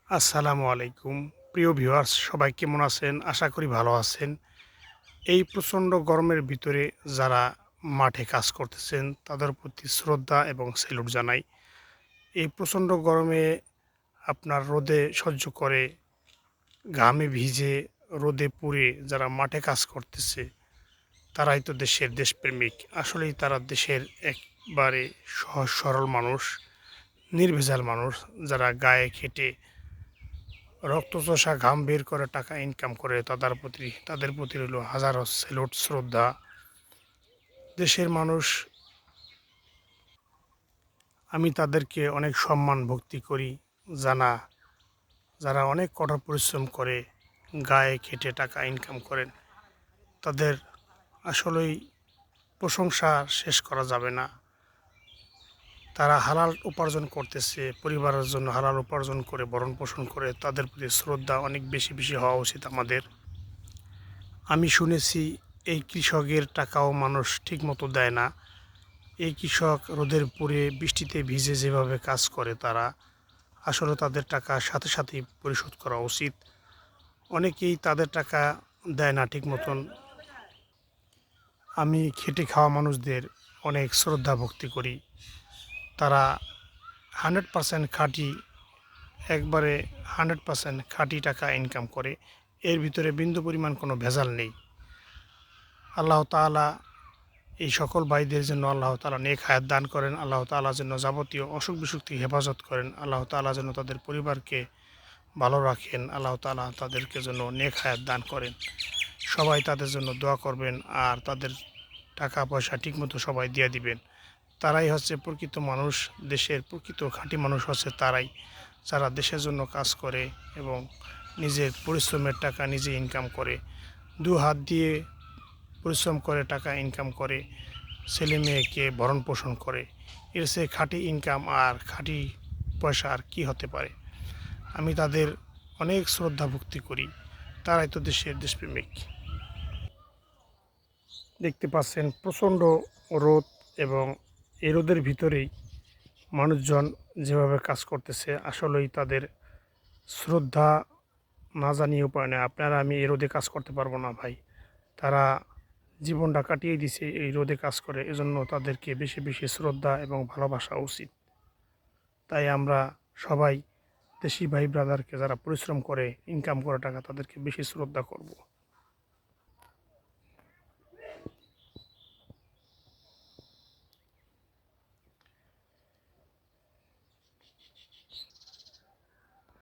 আসসালামু আলাইকুম। প্রিয় ভিউয়ার্স, সবাই কেমন আছেন? আশা করি ভালো আছেন। এই প্রচণ্ড গরমের ভিতরে যারা মাঠে কাজ করতেছেন তাদের প্রতি শ্রদ্ধা এবং সেলুট জানাই। এই প্রচণ্ড গরমে আপনার রোদে সহ্য করে, ঘামে ভিজে, রোদে পুড়ে যারা মাঠে কাজ করতেছে তারাই তো দেশের দেশপ্রেমিক। আসলেই তারা দেশের একবারে সহজ সরল মানুষ, নির্ভেজাল মানুষ, যারা গায়ে খেটে রক্তচোষা ঘাম বের করে টাকা ইনকাম করে তাদের প্রতি রইল হাজারো সেলুট শ্রদ্ধা। দেশের মানুষ, আমি তাদেরকে অনেক সম্মান ভক্তি করি। জানা যারা অনেক কঠোর পরিশ্রম করে গায়ে খেটে টাকা ইনকাম করেন, তাদের আসলেই প্রশংসা শেষ করা যাবে না। তারা হালাল উপার্জন করতেছে, পরিবারের জন্য হালাল উপার্জন করে ভরণ পোষণ করে, তাদের প্রতি শ্রদ্ধা অনেক বেশি বেশি হওয়া উচিত আমাদের। আমি শুনেছি এই কৃষকের টাকাও মানুষ ঠিকমতো দেয় না। এই কৃষক রোদের পুড়ে বৃষ্টিতে ভিজে যেভাবে কাজ করে, তারা আসলে তাদের টাকা সাথে সাথেই পরিশোধ করা উচিত। অনেকেই তাদের টাকা দেয় না ঠিক মতন। আমি খেটে খাওয়া মানুষদের অনেক শ্রদ্ধা ভক্তি করি। তারা 100% খাঁটি, একবারে 100% খাঁটি টাকা ইনকাম করে। এর ভিতরে বিন্দু পরিমাণ কোনো ভেজাল নেই। আল্লাহ তাআলা এই সকল ভাইদের জন্য আল্লাহ তাআলা নেক হায়াত দান করেন। আল্লাহ তাআলা যেন যাবতীয় অসুখ বিসুখ থেকে হেফাজত করেন। আল্লাহ তাআলা যেন তাদের পরিবারকে ভালো রাখেন। আল্লাহ তাআলা তাদেরকে যেন নেক হায়াত দান করেন। সবাই তাদের জন্য দোয়া করবেন আর তাদের টাকা পয়সা ঠিকমতো সবাই দিয়ে দিবেন। তারাই হচ্ছে প্রকৃত মানুষ। দেশের প্রকৃত খাঁটি মানুষ হচ্ছে তারাই, যারা দেশের জন্য কাজ করে এবং নিজের পরিশ্রমের টাকা নিজে ইনকাম করে, দু হাত দিয়ে পরিশ্রম করে টাকা ইনকাম করে, ছেলে মেয়েকে ভরণ পোষণ করে। এর চেয়ে খাঁটি ইনকাম আর খাঁটি পয়সা আর কী হতে পারে। আমি তাদের অনেক শ্রদ্ধা ভক্তি করি। তারাই তো দেশের দেশপ্রেমিক। দেখতে পাচ্ছেন প্রচণ্ড রোদ, এবং এই রোদের ভিতরেই মানুষজন যেভাবে কাজ করতেছে, আসলেই তাদের শ্রদ্ধা না জানিয়ে উপায় নেই। আপনারা, আমি এই রোদে কাজ করতে পারবো না ভাই। তারা জীবনটা কাটিয়ে দিছে এই রোদে কাজ করে, এজন্য তাদেরকে বেশি বেশি শ্রদ্ধা এবং ভালোবাসা উচিত। তাই আমরা সবাই দেশি ভাই ব্রাদারকে, যারা পরিশ্রম করে ইনকাম করে টাকা, তাদেরকে বেশি শ্রদ্ধা করব।